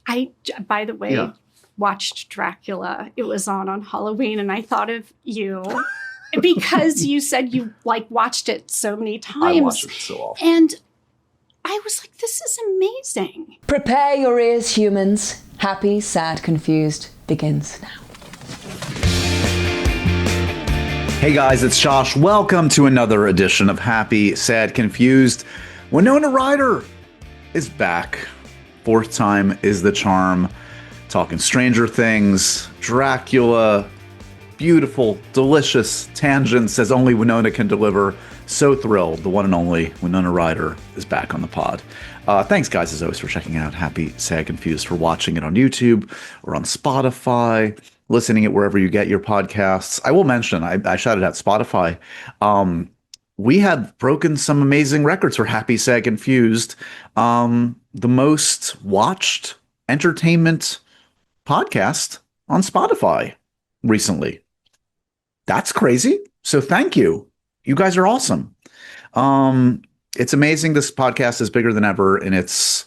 By the way, watched Dracula. It was on Halloween, and I thought of you because you said you watched it so many times. I watch it so often. And I was like, this is amazing. Prepare your ears, humans. Happy, Sad, Confused begins now. Hey guys, it's Josh. Welcome to another edition of Happy, Sad, Confused. Winona Ryder is back. Fourth time is the charm. Talking Stranger Things, Dracula, beautiful, delicious tangents as only Winona can deliver. So thrilled, the one and only Winona Ryder is back on the pod. Thanks, guys, as always, for checking out Happy, Sad, Confused, for watching it on YouTube or on Spotify, listening it wherever you get your podcasts. I will mention, I shouted out Spotify. We have broken some amazing records for Happy, Sad, Confused. The most watched entertainment podcast on Spotify recently. That's crazy. So thank you. You guys are awesome. It's amazing. This podcast is bigger than ever, and it's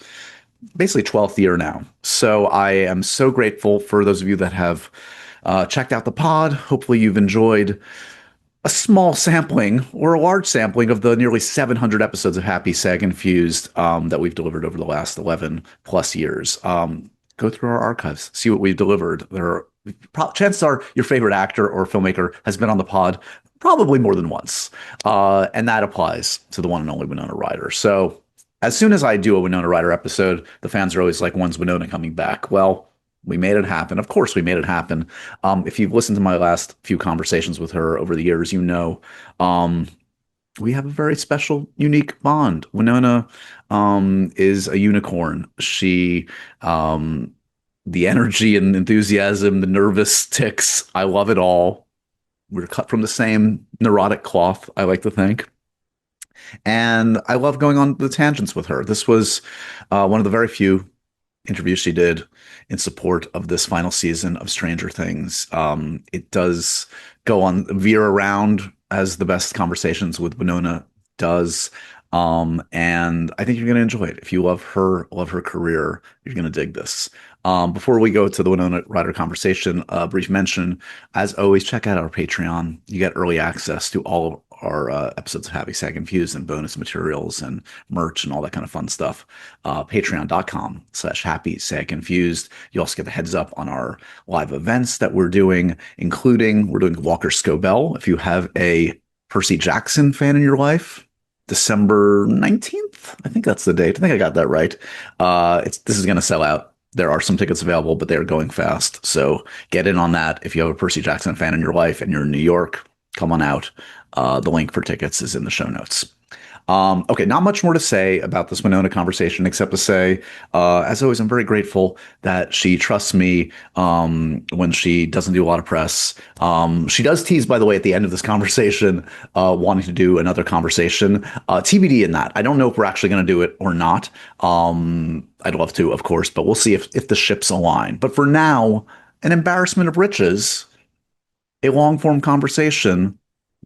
basically 12th year now. So I am so grateful for those of you that have checked out the pod. Hopefully you've enjoyed a small sampling or a large sampling of the nearly 700 episodes of Happy, Sad, Confused that we've delivered over the last 11 plus years. Go through our archives, see what we've delivered. Chances are your favorite actor or filmmaker has been on the pod probably more than once. And that applies to the one and only Winona Ryder. So as soon as I do a Winona Ryder episode, the fans are always like, when's Winona coming back? Well, we made it happen. Of course, we made it happen. If you've listened to my last few conversations with her over the years, you know we have a very special, unique bond. Winona is a unicorn. She, the energy and enthusiasm, the nervous tics, I love it all. We're cut from the same neurotic cloth, I like to think. And I love going on the tangents with her. This was one of the very few interviews she did in support of this final season of Stranger Things. It does go on, veer around as the best conversations with Winona does. And I think you're going to enjoy it. If you love her career, you're going to dig this. Before we go to the Winona Ryder conversation, a brief mention, as always, check out our Patreon. You get early access to all of our episodes of Happy, Sad, Confused and bonus materials and merch and all that kind of fun stuff. Patreon.com/Happy, Sad, Confused. You also get the heads up on our live events that we're doing, including we're doing Walker Scobell. If you have a Percy Jackson fan in your life, December 19th, I think that's the date. I think I got that right. This is going to sell out. There are some tickets available, but they're going fast. So get in on that. If you have a Percy Jackson fan in your life and you're in New York, come on out. The link for tickets is in the show notes. Okay, not much more to say about this Winona conversation, except to say, as always, I'm very grateful that she trusts me when she doesn't do a lot of press. She does tease, by the way, at the end of this conversation, wanting to do another conversation. TBD in that. I don't know if we're actually going to do it or not. I'd love to, of course, but we'll see if the ships align. But for now, an embarrassment of riches, a long-form conversation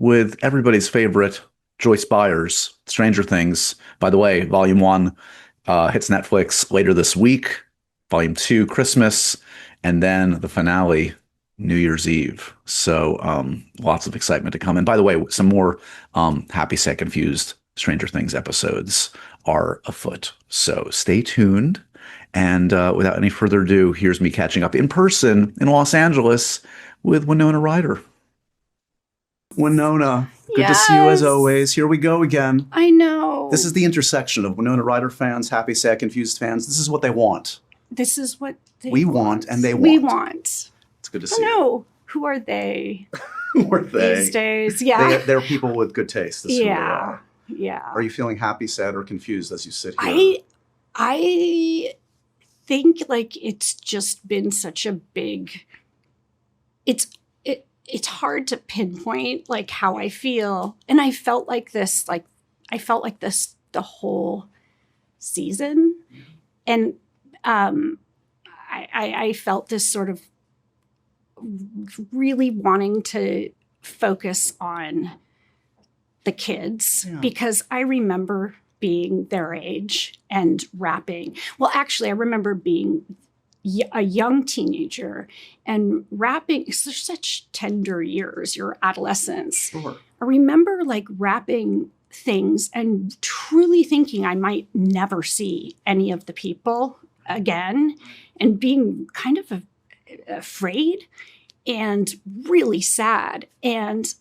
with everybody's favorite Joyce Byers, Stranger Things. By the way, Volume 1 hits Netflix later this week. Volume 2, Christmas. And then the finale, New Year's Eve. So lots of excitement to come. And by the way, some more Happy, Sad, Confused Stranger Things episodes are afoot. So stay tuned. And without any further ado, here's me catching up in person in Los Angeles with Winona Ryder. Winona, good to see you as always. Here we go again. I know. This is the intersection of Winona Ryder fans, Happy, Sad, Confused fans. This is what they want. This is what we want and they want. We want. It's good to see you. No, who are they? Who are they? These days, yeah. They're people with good taste. That's who they are. Yeah. Are you feeling happy, sad, or confused as you sit here? I think it's just been such a big. It's hard to pinpoint how I feel, and I felt like this the whole season, and I felt this sort of really wanting to focus on the kids because I remember being their age and rapping. Well, actually, I remember being a young teenager and wrapping, they're such tender years, your adolescence. Sure. I remember like wrapping things and truly thinking I might never see any of the people again and being kind of afraid and really sad. And,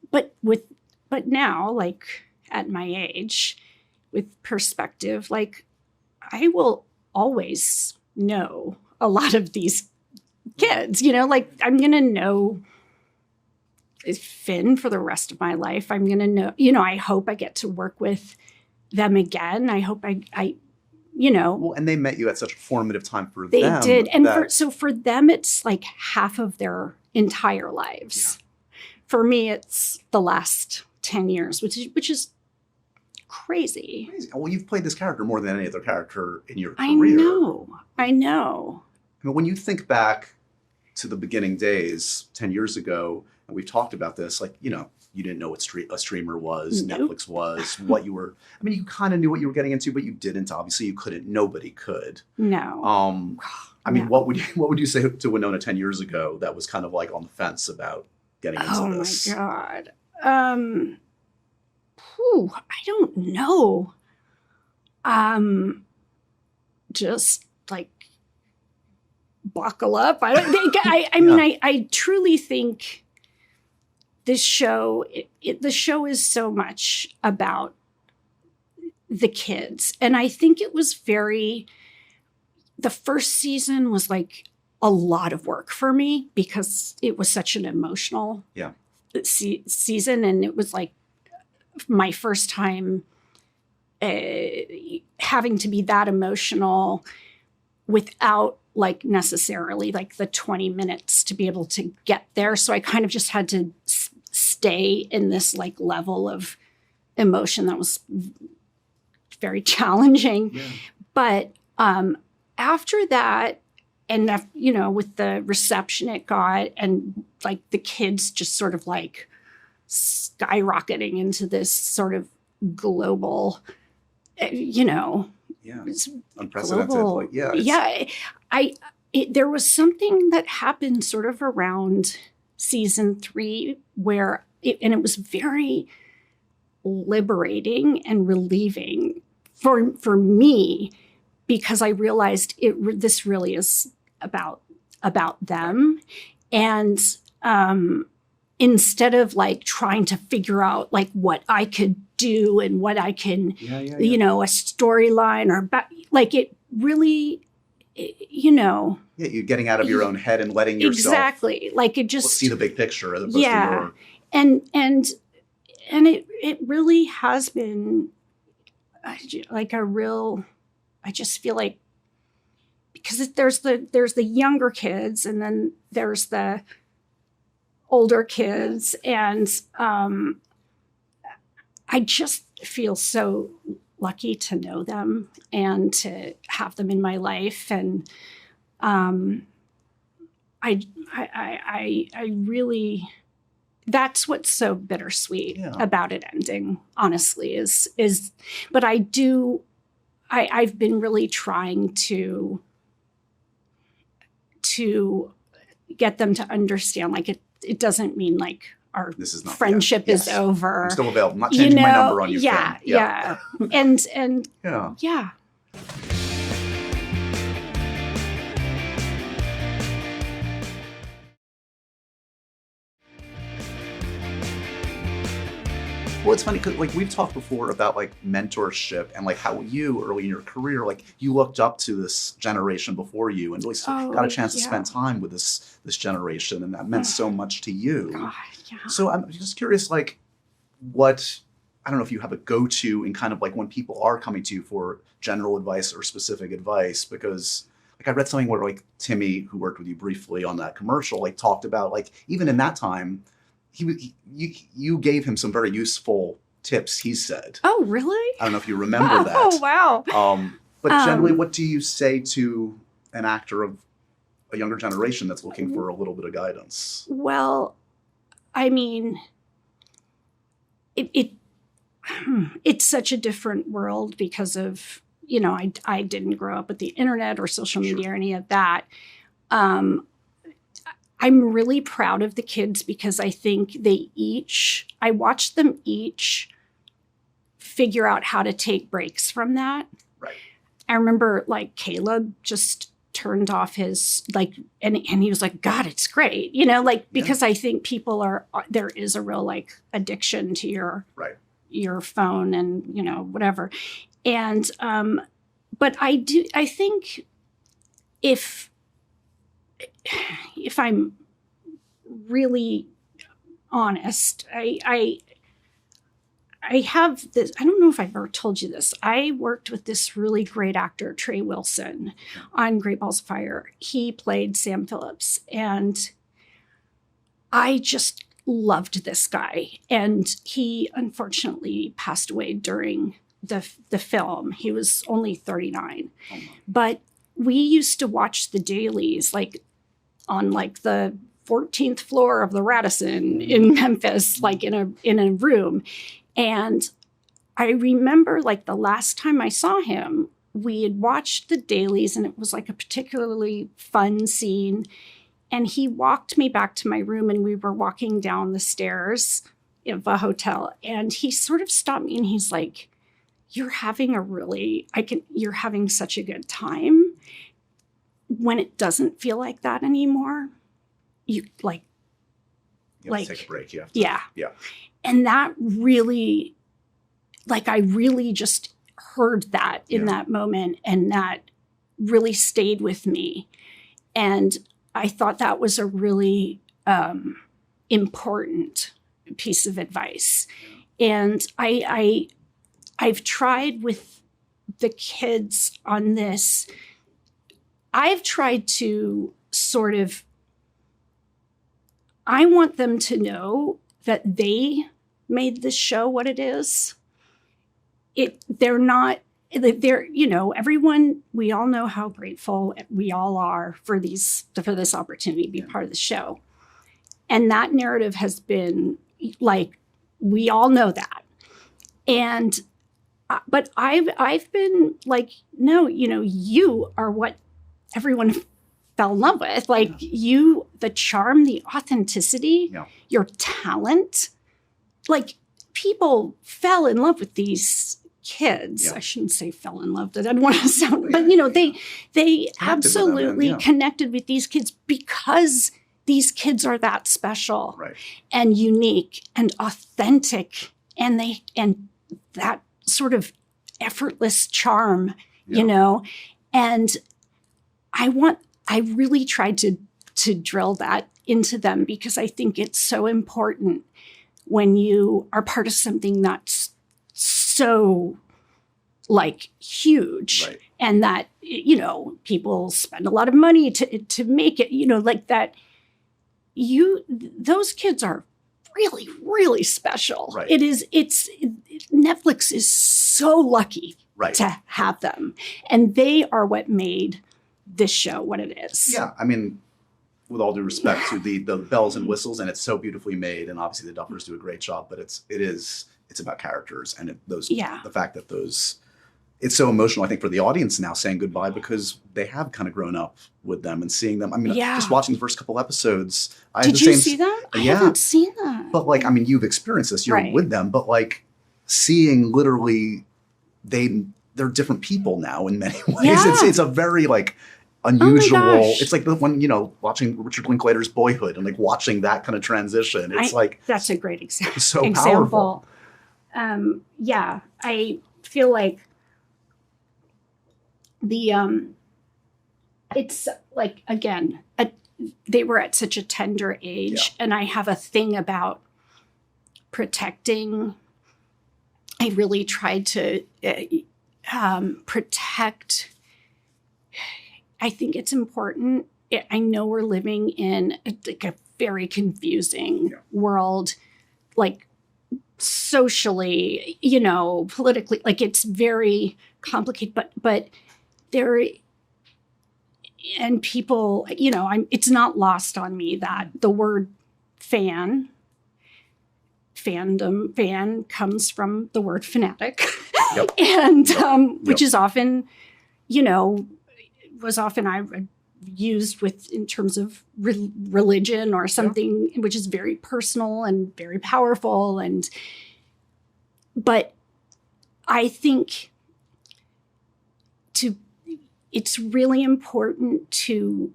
but now, like at my age, with perspective, like I will always know a lot of these kids, like I'm going to know Finn for the rest of my life. I'm going to know, I hope I get to work with them again. I hope I Well, and they met you at such a formative time for them. They did. And for them, it's like half of their entire lives. Yeah. For me, it's the last 10 years, which is crazy. Well, you've played this character more than any other character in your career. I know. I mean, when you think back to the beginning days 10 years ago, and we've talked about this, like, you didn't know what a streamer was, nope. Netflix was, what you were, you kind of knew what you were getting into, but you didn't. Obviously, you couldn't. Nobody could. No. What would you say to Winona 10 years ago that was kind of like on the fence about getting into this? Oh, my God. I don't know. Just like buckle up. I don't think. I truly think this show. The show is so much about the kids, and I think it was the first season was like a lot of work for me because it was such an emotional season, and it was like my first time having to be that emotional without like necessarily like the 20 minutes to be able to get there. So I kind of just had to stay in this like level of emotion that was very challenging. Yeah. But after that, and with the reception it got, and like the kids just sort of like skyrocketing into this sort of global, unprecedented. Global, there was something that happened sort of around season 3 where it was very liberating and relieving for me, because I realized this really is about them. And instead of like trying to figure out like what I could do and what I can, a storyline or like it really, you're getting out of your own head and letting yourself exactly like it just see the big picture as opposed to your... and it really has been like a real, I just feel like, because there's the younger kids and then there's the older kids, and I just feel so lucky to know them and to have them in my life. And I really, that's what's so bittersweet about it ending, honestly, is, but I've been really trying to get them to understand, like it doesn't mean like our friendship is over. I'm still available. I'm not changing my number on your phone. Yeah. And yeah. Well, it's funny because like we've talked before about like mentorship and like how you early in your career, like you looked up to this generation before you and really got a chance to spend time with this generation, and that meant so much to you. God, yeah. So I'm just curious, like what, I don't know if you have a go-to in kind of like when people are coming to you for general advice or specific advice, because like I read something where like Timmy, who worked with you briefly on that commercial, like talked about like even in that time, you gave him some very useful tips, he said. Oh, really? I don't know if you remember that. Oh, wow. But generally, what do you say to an actor of a younger generation that's looking for a little bit of guidance? Well, I mean, it's such a different world because of, I didn't grow up with the internet or social media or any of that. I'm really proud of the kids because I think I watched them each figure out how to take breaks from that. Right. I remember like Caleb just turned off his and he was like, God, it's great. Because I think there is a real like addiction to your phone and, whatever. And, but I think if I'm really honest, I have this, I don't know if I've ever told you this. I worked with this really great actor, Trey Wilson, on Great Balls of Fire. He played Sam Phillips, and I just loved this guy. And he unfortunately passed away during the film. He was only 39. But we used to watch the dailies like on like the 14th floor of the Radisson in Memphis, like in a room. And I remember like the last time I saw him, we had watched the dailies and it was like a particularly fun scene. And he walked me back to my room and we were walking down the stairs of a hotel. And he sort of stopped me and he's like, you're having such a good time. When it doesn't feel like that anymore, you have to take a break. You have to, yeah. And that really, I really just heard that in that moment, and that really stayed with me. And I thought that was a really important piece of advice. And I've tried with the kids on this. I've tried to I want them to know that they made this show what it is. Everyone, we all know how grateful we all are for this opportunity to be part of the show. And that narrative has been we all know that. And, but I've been like, no, you are what everyone fell in love with. The charm, the authenticity, your talent, people fell in love with these kids. I shouldn't say fell in love. I don't want to sound, but they absolutely connected with these kids because these kids are that special and unique and authentic, and that sort of effortless charm, and I really tried to drill that into them because I think it's so important when you are part of something that's so huge and that, people spend a lot of money to make it, that those kids are really, really special. Netflix is so lucky to have them, and they are what made this show what it is. Yeah, I mean, with all due respect to the bells and whistles, and it's so beautifully made, and obviously the Duffers do a great job, but it's about characters and the fact that it's so emotional, I think, for the audience now saying goodbye because they have kind of grown up with them and seeing them. I mean, just watching the first couple episodes. Did you see that? I haven't seen that. But you've experienced this, you're with them, but seeing literally they're different people now in many ways. It's a very unusual. Oh, it's like the one, watching Richard Linklater's Boyhood and watching that kind of transition. It's that's a great example. So powerful. I feel like it's again, they were at such a tender age, and I have a thing about protecting. I really tried to protect. I think it's important. I know we're living in a very confusing world, socially, politically, it's very complicated, but there, and people, it's not lost on me that the word fan comes from the word fanatic. Yep. And which Yep. is often, you know, was often I used with in terms of religion or something, which is very personal and very powerful. But I think it's really important to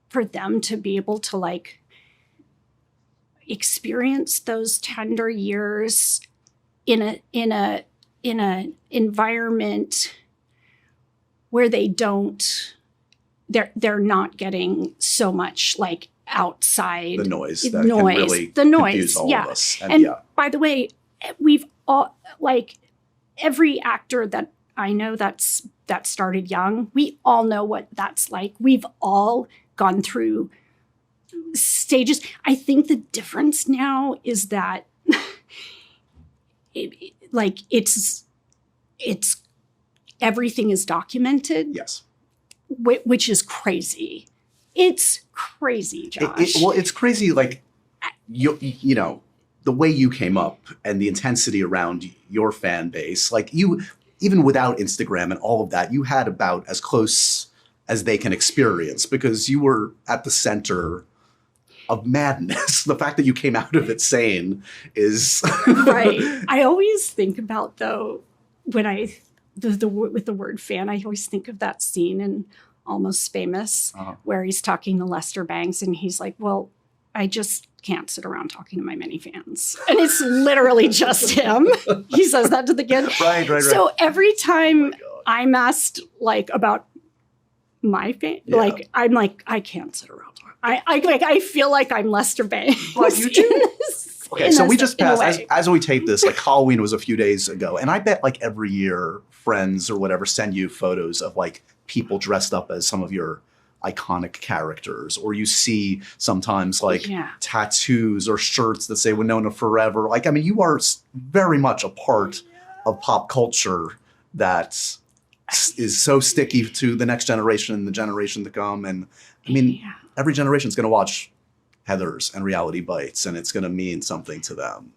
for them to be able to like experience those tender years in a environment where they're not getting so much like outside The noise that can really confuse all of us. And by the way, we've all like every actor that I know that started young, we all know what that's like. We've all gone through stages. I think the difference now is that it's everything is documented. Yes. Which is crazy. It's crazy, Josh. Well, it's crazy. Like you know, the way you came up and the intensity around your fan base. Like you, even without Instagram and all of that, you had about as close as they can experience because you were at the center of madness. The fact that you came out of it sane is right. I always think about though when with the word fan, I always think of that scene in Almost Famous where he's talking to Lester Bangs and he's like, well, I just can't sit around talking to my many fans. And it's literally just him. He says that to the kid. Right. So every time I'm asked like about my fan, like I'm like, I can't sit around. I feel like I'm Lester Bangs. But you do. Okay, so we just passed, as we tape this, like Halloween was a few days ago. And I bet like every year friends or whatever send you photos of like people dressed up as some of your iconic characters. Or you see sometimes like tattoos or shirts that say Winona Forever. Like, I mean, you are very much a part of pop culture that is so sticky to the next generation and the generation to come. And I mean, every generation is going to watch Heathers and Reality Bites, and it's going to mean something to them.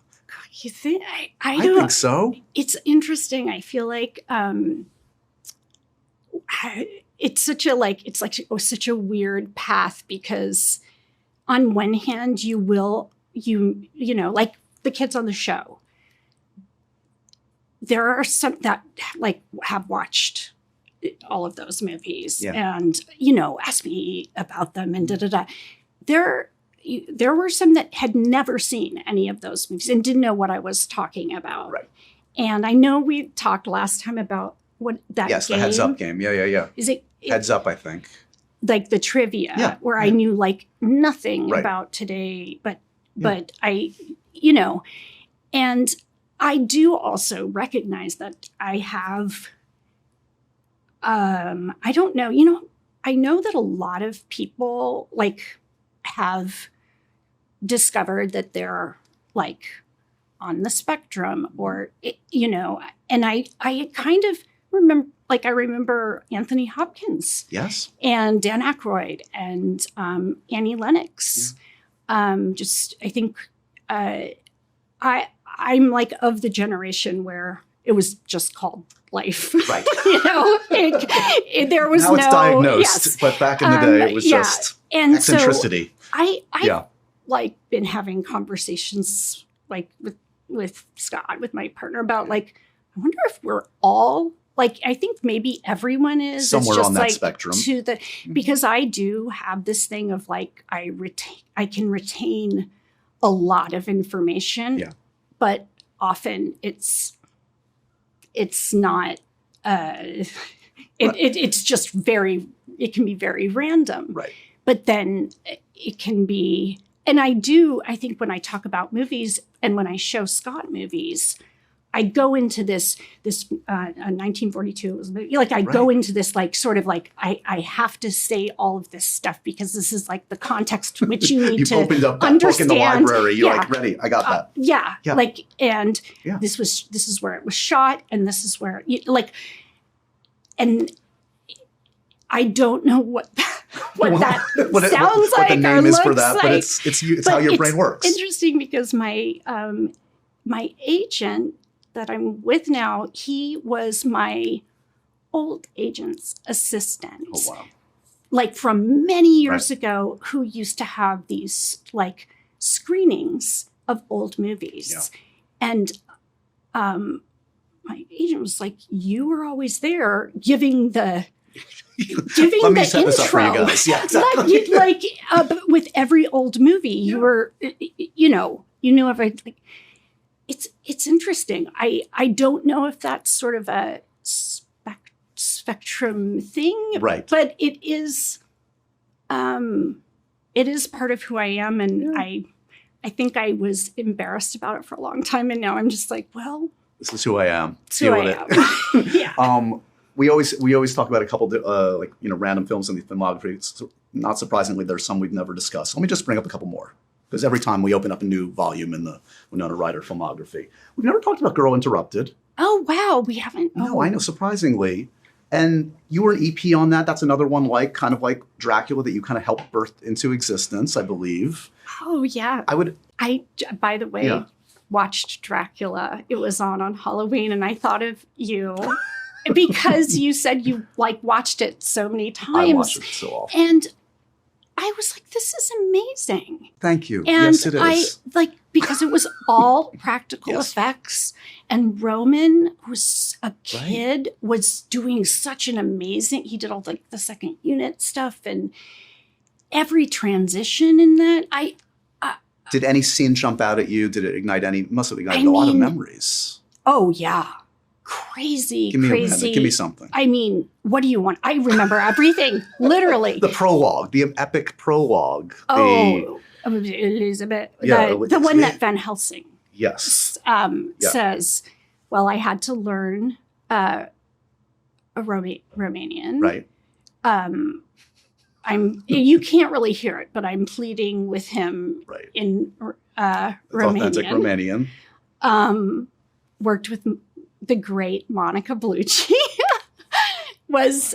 You think? I don't think so. It's interesting. I feel like it's such a such a weird path because on one hand you know like the kids on the show. There are some that like have watched all of those movies and you know ask me about them and There were some that had never seen any of those movies and didn't know what I was talking about. Right. And I know we talked last time about what that game. Yes, the Heads Up game. Yeah. Is it Heads Up, I think. Like the trivia where I knew like nothing about today, but I, you know, and I do also recognize that I have, I don't know, you know, I know that a lot of people like have discovered that they're like on the spectrum or, you know, and I kind of remember Anthony Hopkins. Yes. And Dan Aykroyd and Annie Lennox. Just, I think I'm like of the generation where it was just called life. Right. You know, there was now it's no diagnosed, but back in the day it was just and eccentricity. So I like been having conversations like with Scott, with my partner about like, I wonder if we're all like, I think maybe everyone is somewhere just on that like spectrum. Because I do have this thing of like, I can retain a lot of information, but often it's not, it's just it can be very random. Right. But then it can be, and I think when I talk about movies and when I show Scott movies, I go into this 1942 was a movie. Like I go into this like sort of like I have to say all of this stuff because this is like the context which you need to understand. You've opened up that book in the library. You're like ready. I got that. Yeah. Like this is where it was shot and this is where and I don't know what that sounds like. What the name is for that, like. but it's how your brain works. Interesting because my agent that I'm with now, he was my old agent's assistant. Oh, wow. Like from many years ago, who used to have these like screenings of old movies. Yeah. And my agent was like, you were always there giving the Let me set intro. This up for you guys. Yeah, exactly. With every old movie, you were, you knew of it. Like, it's interesting. I don't know if that's sort of a spectrum thing, right? But it is part of who I am, and I think I was embarrassed about it for a long time, and now I'm just like, well, this is who I am. Deal with it. Yeah. We always talk about a couple random films in the filmography. So not surprisingly, there's some we've never discussed. Let me just bring up a couple more, because every time we open up a new volume in the Winona Ryder filmography, we've never talked about Girl Interrupted. Oh wow, we haven't. No, I know, surprisingly. And you were an EP on that. That's another one kind of like Dracula that you kind of helped birth into existence, I believe. Oh yeah. By the way, watched Dracula. It was on Halloween, and I thought of you because you said you watched it so many times. I watched it so often. And I was like, this is amazing. Thank you. And yes, it is. Because it was all practical effects. And Roman, who's a kid, was doing such an amazing, he did all the second unit stuff and every transition in that. Did any scene jump out at you? Did it ignite must have ignited a lot of memories. Oh yeah. Crazy. Give me something. I mean, what do you want? I remember everything, literally. The prologue, the epic prologue. Elizabeth, the one that Van Helsing says, well, I had to learn a Romanian. Right. You can't really hear it, but I'm pleading with him in Romanian. Authentic Romanian. Worked with the great Monica Bellucci. was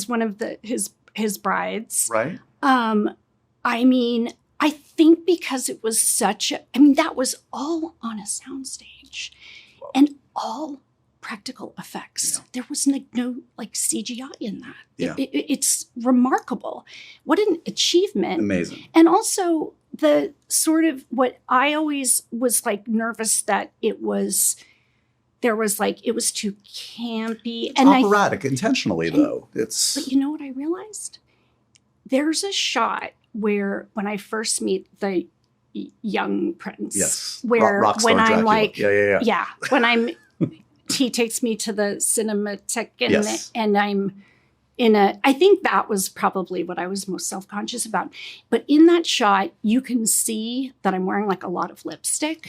one of his brides. Right. I mean, I think because it was that was all on a soundstage and all practical effects. Yeah. There was no CGI in that. Yeah. It's remarkable. What an achievement. Amazing. And also the sort of what I always was nervous that it was too campy. It's operatic intentionally, though. But you know what I realized? There's a shot where when I first meet the young prince, where when I'm Dracula. when he takes me to the Cinematheque and I'm I think that was probably what I was most self-conscious about. But in that shot, you can see that I'm wearing a lot of lipstick.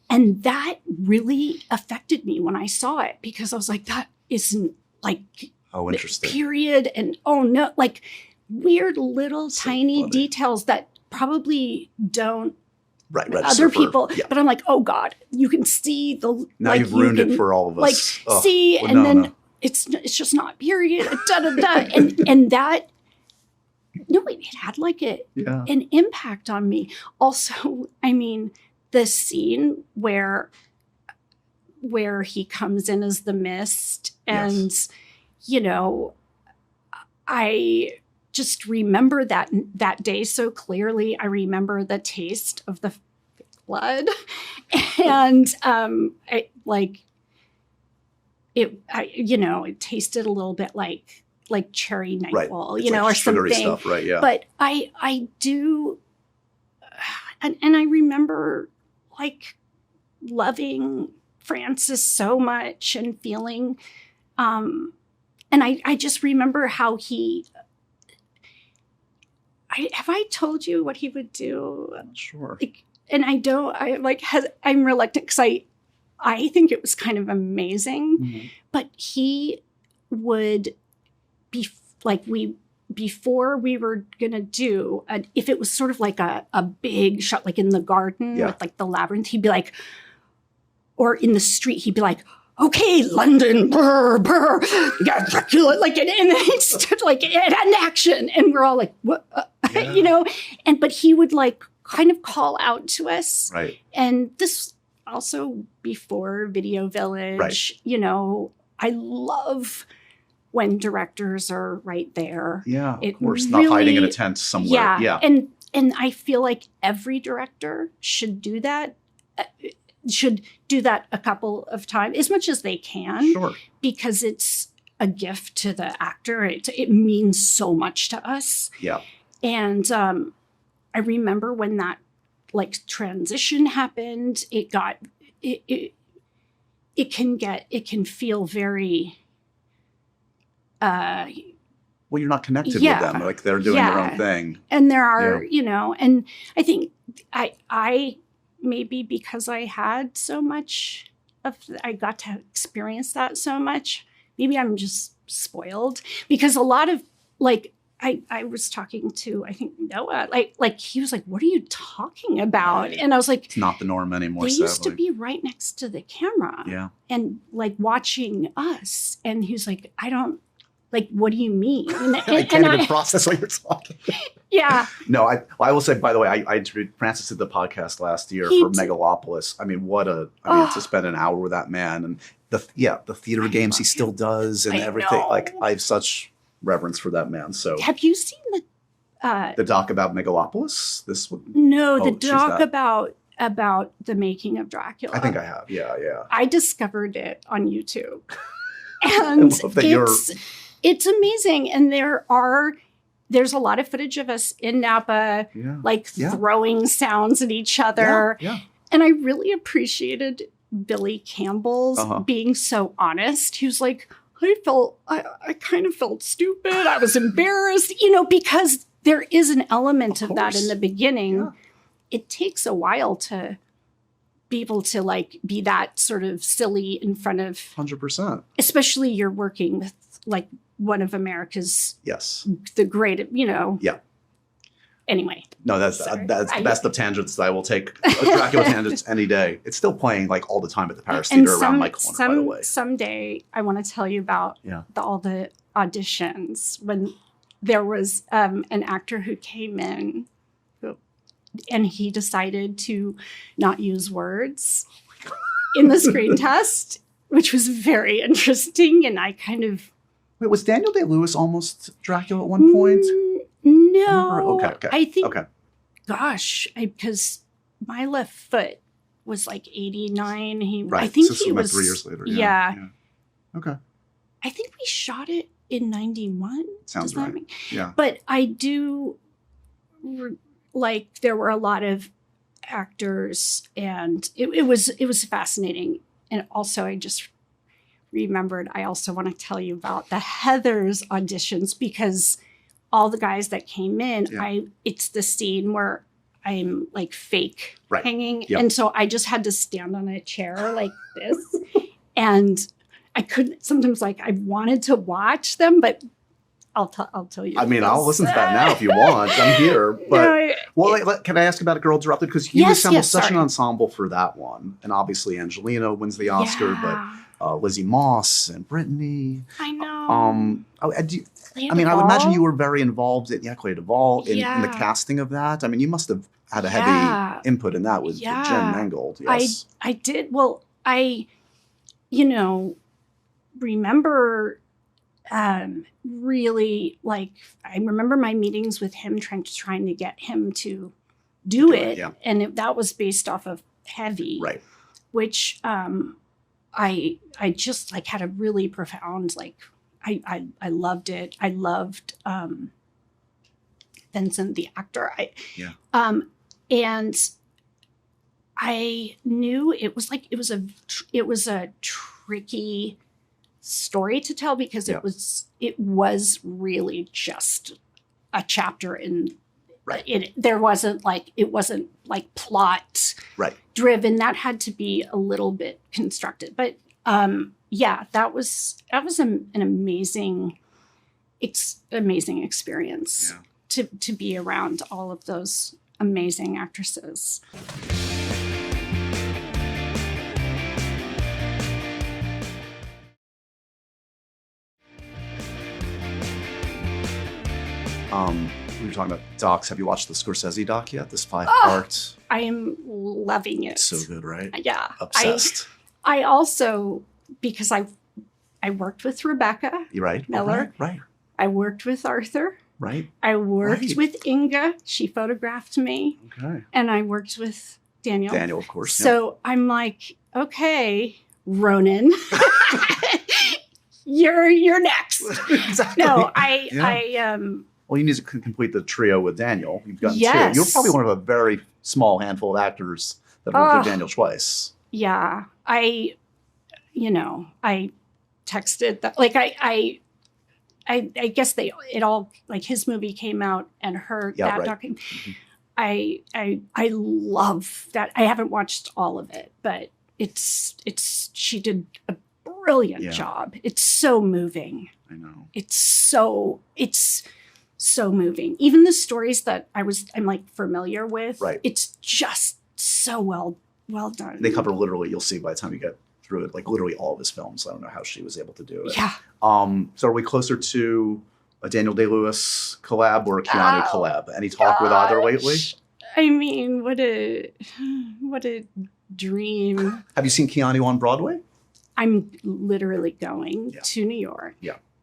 And that really affected me when I saw it, because I was like, that isn't interesting. Period. And weird little tiny details that probably don't other people. Yeah. But I'm like, oh God, you can see the now you've ruined it for all of us. It's just not period. And that it had an impact on me. Also, I mean, the scene where he comes in as the mist and I just remember that day so clearly. I remember the taste of the blood, and it tasted a little bit like cherry nightfall, or sugary something. Stuff, right? Yeah. But I do, and I remember loving Francis so much and feeling, and I just remember how have I told you what he would do? I'm sure. And I'm reluctant because I think it was kind of amazing, mm-hmm. but he would be before we were going to do, if it was sort of a big shot, in the garden with the labyrinth, he'd be or in the street, he'd be okay, London, brr, brr, yeah, Dracula, and then he stood and action, and we're all what, but he would kind of call out to us, right? And this, also before Video Village, Right. you know, I love when directors are right there. Yeah, It of course. really- Not hiding in a tent somewhere. Yeah. And I feel like every director should do that. Should do that a couple of times, as much as they can, Sure. because it's a gift to the actor. It means so much to us. Yeah. And I remember when that like transition happened, it can feel very Well, you're not connected Yeah. with them. Like they're doing their own thing. and there are, you know, and I think I maybe because I had so much I got to experience that so much, maybe I'm just spoiled, because a lot of like I was talking to, I think, Noah, like he was like, what are you talking about? And I was like, It's not the norm anymore, they used to sadly. be right next to the camera Yeah. and like watching us. And he was like, I don't, like, what do you mean? And, I can't even process what you're talking. yeah. No, I will say, by the way, I interviewed Francis at the podcast last year He for did. Megalopolis. I mean, to spend an hour with that man, and the theater games he still does and I everything. know. Like, I have such reverence for that man. So Have you seen the the doc about Megalopolis, this one, no, the she's doc that. about the making of Dracula? I think I have. Yeah, yeah. I discovered it on YouTube. And love that you're- it's amazing. And there's a lot of footage of us in Napa, Yeah. like Yeah. throwing sounds at each other. Yeah. And I really appreciated Billy Campbell's Uh-huh. being so honest. He was like, I kind of felt stupid. I was embarrassed, you know, because there is an element of that in course. the beginning. Yeah. It takes a while to be able to like be that sort of silly in front of, 100%. especially you're working with like one of America's, Yes. the great, you know. Yeah. Anyway. No, that's Sorry. the I- best of tangents. I will take Dracula tangents any day. It's still playing like all the time at the Paris Theater around my corner, by the way. Someday I want to tell you about Yeah. all the auditions when there was an actor who came in and he decided to not use words in the screen test, which was very interesting. And I kind of... Wait, was Daniel Day-Lewis almost Dracula at one point? No. Okay. I think, Okay. gosh, because my left foot was like 89. Right. I think so he about was 3 years later. Yeah. Okay. I think we shot it in 91. Sounds Does that right. make- Yeah. But I do like there were a lot of actors and it was fascinating. And also I just remembered, I also want to tell you about the Heathers auditions, because all the guys that came in, Yeah. it's the scene where I'm like fake Right. hanging. Yep. And so I just had to stand on a chair like this. And I couldn't, sometimes like I wanted to watch them, but I'll tell you. I mean, I'll this. listen to that now if you want. I'm here. But No, can I ask about A Girl Interrupted? Because you Yes, assembled yes, such an sorry. ensemble for that one. And obviously Angelina wins the Oscar, yeah, but Lizzie Moss and Brittany. I know. I mean, I would imagine you were very involved in Clea Duvall in the Yeah. casting of that. I mean, you must have had a heavy Yeah. input in that with Jen Yeah. Mangold. Yes. I did. Well, I, remember really like, I remember my meetings with him trying to get him to do it. yeah. And that was based off of Heavy. Right. Which I just like had a really profound, like, I loved it. I loved Vincent, the actor. Yeah. And I knew it was a tricky story to tell, because Yeah. it was really just a chapter in Right. it wasn't like plot Right. driven. That had to be a little bit constructed. But that was an amazing experience Yeah. to be around all of those amazing actresses. We were talking about docs. Have you watched the Scorsese doc yet? This 5-part. I am loving it. So good, right? Yeah. Obsessed. I also, because I worked with Rebecca Miller. Right. I worked with Arthur. Right. I worked with Inga. She photographed me. Okay. And I worked with Daniel. Daniel, of course. So I'm like, okay, Ronan, you're next. Exactly. No, Well, you need to complete the trio with Daniel. You've gotten Yes. 2. You're probably one of a very small handful of actors that worked with Daniel twice. yeah, I texted that, like, I guess it all, like, his movie came out and talking. I love that. I haven't watched all of it, but she did a brilliant job. It's so moving. I know. It's so moving. Even the stories that I'm like familiar with. Right. It's just so well done. They cover literally, you'll see by the time you get through it, like literally all of his films. I don't know how she was able to do it. Yeah. So are we closer to a Daniel Day-Lewis collab or a Keanu collab? Any talk with either lately? I mean, what a dream. Have you seen Keanu on Broadway? I'm literally going to New York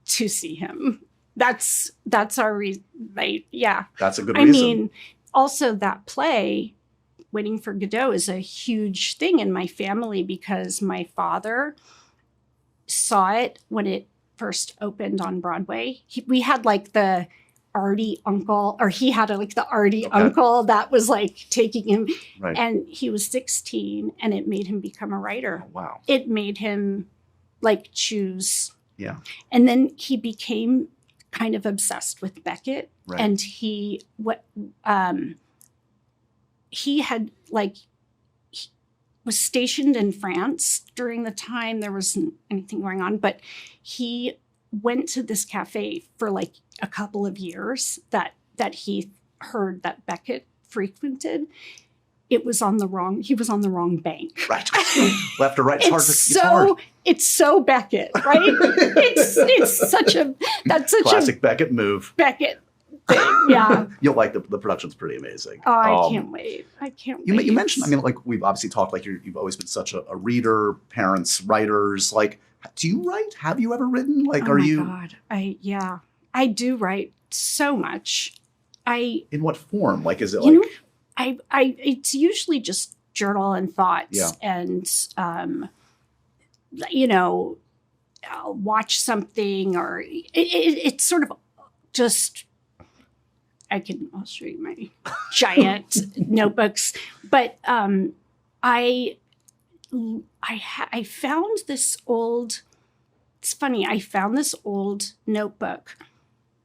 to see him. That's our reason. That's a good I reason. mean, also that play, Waiting for Godot, is a huge thing in my family because my father saw it when it first opened on Broadway. We had like the arty uncle, or he had the arty uncle that was like taking him. Right. And he was 16 and it made him become a writer. Oh, wow. It made him like choose. Yeah. And then he became kind of obsessed with Beckett. Right. And he was stationed in France during the time there wasn't anything going on, but he went to this cafe for like a couple of years that he heard that Beckett frequented. He was on the wrong bank. Right. Left or right. It's hard. It's so Beckett, right? it's such a classic Beckett move. Beckett thing. Yeah. You'll like the production's pretty amazing. Oh, I can't wait. You mentioned, I mean, like we've obviously talked, like you've always been such a reader, parents, writers. Like, do you write? Have you ever written? Like, oh my God. I do write so much. In what form? Like, is it it's usually just journal and thoughts and, I'll watch something or it's sort of just, I'll show you my giant notebooks, but I found this old, it's funny, I found this old notebook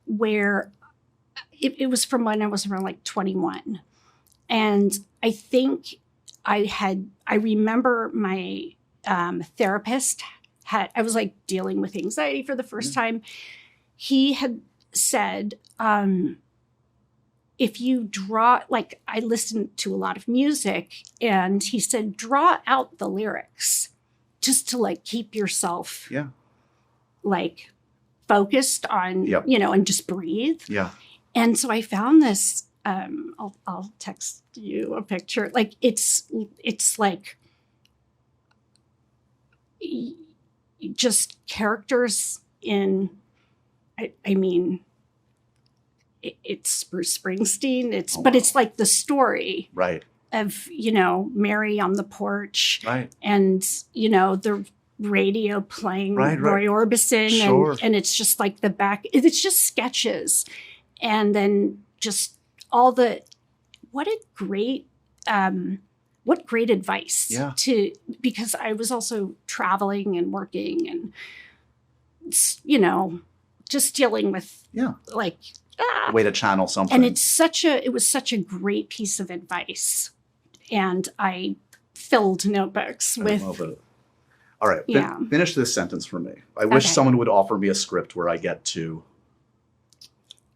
where it was from when I was around like 21. And I think I remember my therapist I was like dealing with anxiety for the first time. He had said, if you draw, like I listened to a lot of music, and he said, draw out the lyrics just to like keep yourself like focused on, and just breathe. Yeah. And so I found this, I'll text you a picture. Like it's like just characters in, I mean, it's Bruce Springsteen. But it's like the story of, Mary on the porch and, the radio playing Roy Orbison. And it's just like it's just sketches. And then just all what great advice because I was also traveling and working and, just dealing with way to channel something. And it was such a great piece of advice. And I filled notebooks with. I love it. All right. Finish this sentence for me. I wish someone would offer me a script where I get to.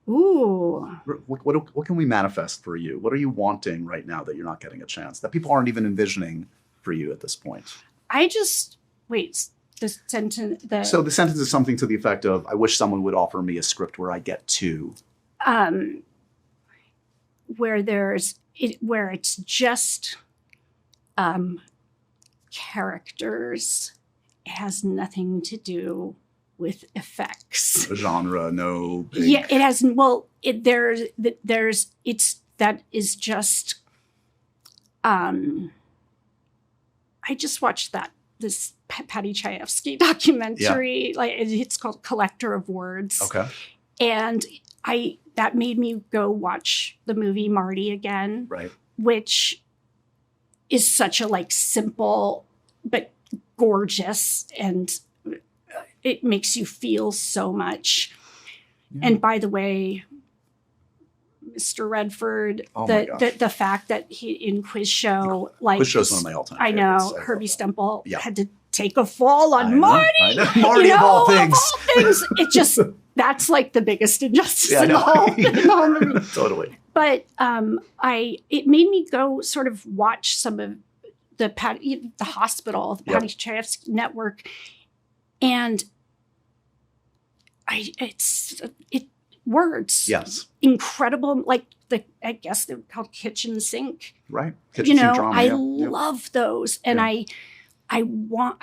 Ooh. What can we manifest for you? What are you wanting right now that you're not getting a chance, that people aren't even envisioning for you at this point? The sentence. So the sentence is something to the effect of, I wish someone would offer me a script where I get to. where where it's just characters. It has nothing to do with effects. The genre, no big... Yeah, it has. Well, that is just. I just watched this Patty Chayefsky documentary. Like it's called Collector of Words. Okay. And that made me go watch the movie Marty again. Right. Which is such a like simple but gorgeous, and it makes you feel so much. Yeah. And by the way, Mr. Redford, the fact that he in Quiz Show, like Quiz Show's one of my all-time favorites. I know Herbie Stemple had to take a fall on Marty. I know. Marty of all things. It just that's like the biggest injustice in the whole movie. Totally. But it made me go sort of watch some of the hospital, the Patty Chayefsky network, and it words. Yes. Incredible, like I guess they're called kitchen sink. Right. Kitchen sink drama, I love those, and I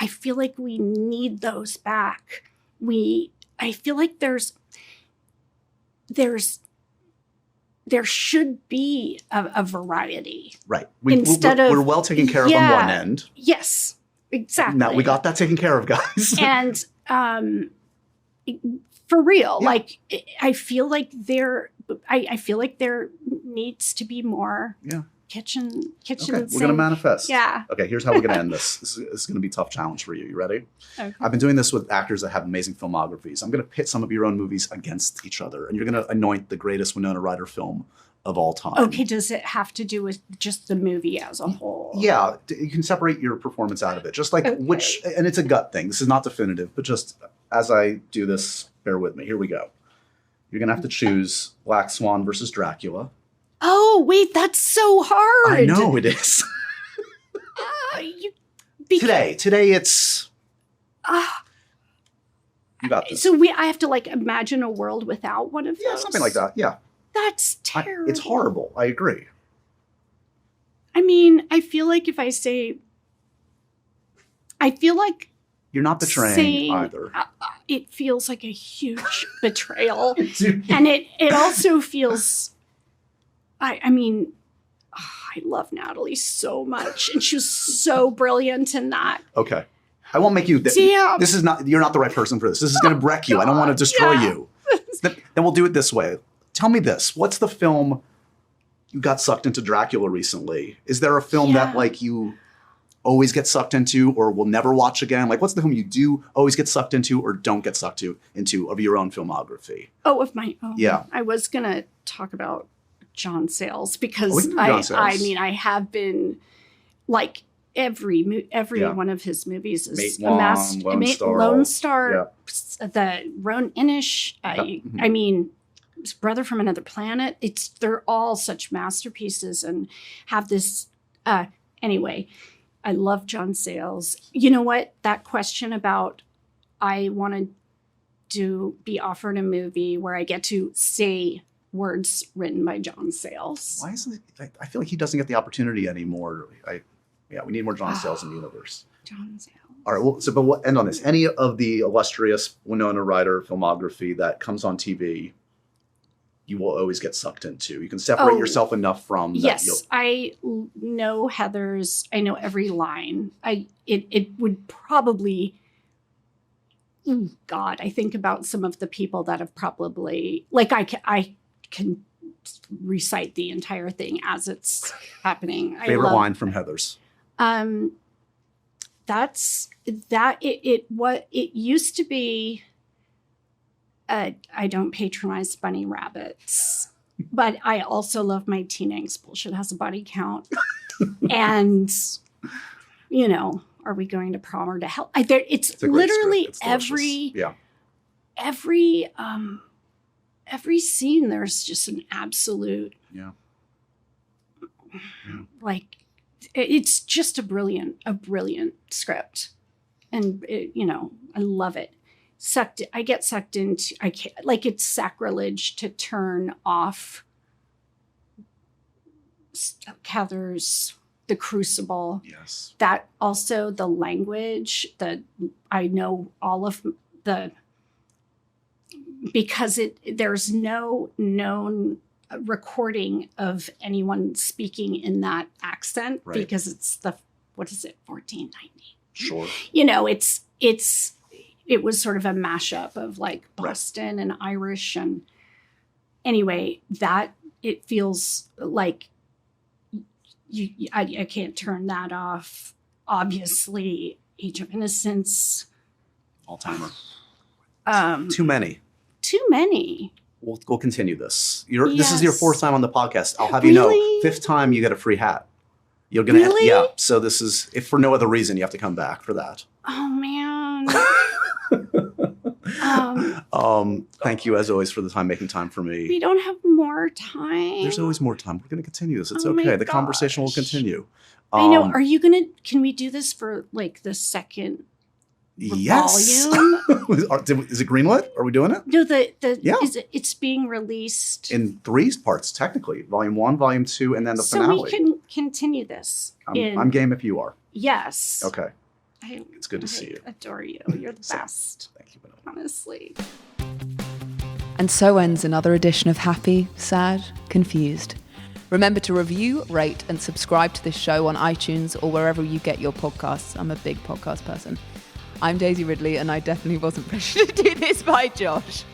feel like we need those back. I feel like there should be a variety. Right. We're well taken care of on one end. Yes, exactly. Now we got that taken care of, guys. And for real, like I feel like there needs to be more kitchen Okay, sink. we're going to manifest. Yeah. Okay, here's how we're going to end this. This is going to be a tough challenge for you. You ready? Okay. I've been doing this with actors that have amazing filmographies. I'm going to pit some of your own movies against each other, and you're going to anoint the greatest Winona Ryder film of all time. Okay, does it have to do with just the movie as a whole? Yeah, you can separate your performance out of it. Just like which, and it's a gut thing. This is not definitive, but just as I do this, bear with me. Here we go. You're going to have to choose Black Swan versus Dracula. Oh, wait, that's so hard. I know it is. Today it's... you got this. So I have to like imagine a world without one of those? Yeah, something like that, yeah. That's terrible. It's horrible, I agree. I mean, I feel like if I say... I feel like... You're not betraying either. It feels like a huge betrayal. And it also feels... I mean, I love Natalie so much, and she was so brilliant in that. Okay, I won't make you. Damn. This is not. You're not the right person for this. This is going to wreck you. I don't want to destroy you. Then we'll do it this way. Tell me this: what's the film you got sucked into Dracula recently? Is there a film that like you always get sucked into, or will never watch again? Like, what's the film you do always get sucked into, or don't get sucked into of your own filmography? Oh, of my own. Yeah, I was gonna talk about John Sayles because I mean I have been like every one of his movies is Lone Star, the Roan Inish. I mean, Brother from Another Planet. They're all such masterpieces and have this. Anyway, I love John Sayles. You know what? That question about I wanted to be offered a movie where I get to say words written by John Sayles. Why isn't it? I feel like he doesn't get the opportunity anymore. We need more John Sayles in the universe. John Sayles. All right, well, but we'll end on this. Any of the illustrious Winona Ryder filmography that comes on TV, you will always get sucked into. You can separate yourself enough from that. Yes, I know Heather's. I know every line. It would probably... God, I think about some of the people that have probably... Like, I can recite the entire thing as it's happening. Favorite line from Heather's? That's that. What it used to be. I don't patronize bunny rabbits, but I also love my teen angst bullshit has a body count, and are we going to prom or to hell? It's literally it's every scene. There's just an absolute like it's just a brilliant script, and I love it. I get sucked into. I can't, like, it's sacrilege to turn off Heather's The Crucible. Yes. That also the language that I know all of the, because there's no known recording of anyone speaking in that accent because it's 1490. Sure. You know, it was sort of a mashup of like Boston and Irish, and anyway, that it feels like I can't turn that off. Obviously, Age of Innocence, all-timer. Too many. We'll continue this. This is your 4th time on the podcast. I'll have you know, 5th time you get a free hat. You're gonna so this is, if for no other reason, you have to come back for that. Oh man. Thank you as always for the time, making time for me. We don't have more time. There's always more time. We're gonna continue this. It's okay. The conversation will continue. I know. Can we do this for like the second volume? Is it greenlit? Are we doing it? No, it's being released in 3 parts, technically. Volume 1, Volume 2, and then the finale. So we can continue this. I'm game if you are. Yes. Okay. It's good to see you. I adore you. You're the best. Thank you, Winona. Honestly. And so ends another edition of Happy, Sad, Confused. Remember to review, rate, and subscribe to this show on iTunes or wherever you get your podcasts. I'm a big podcast person. I'm Daisy Ridley, and I definitely wasn't pressured to do this by Josh.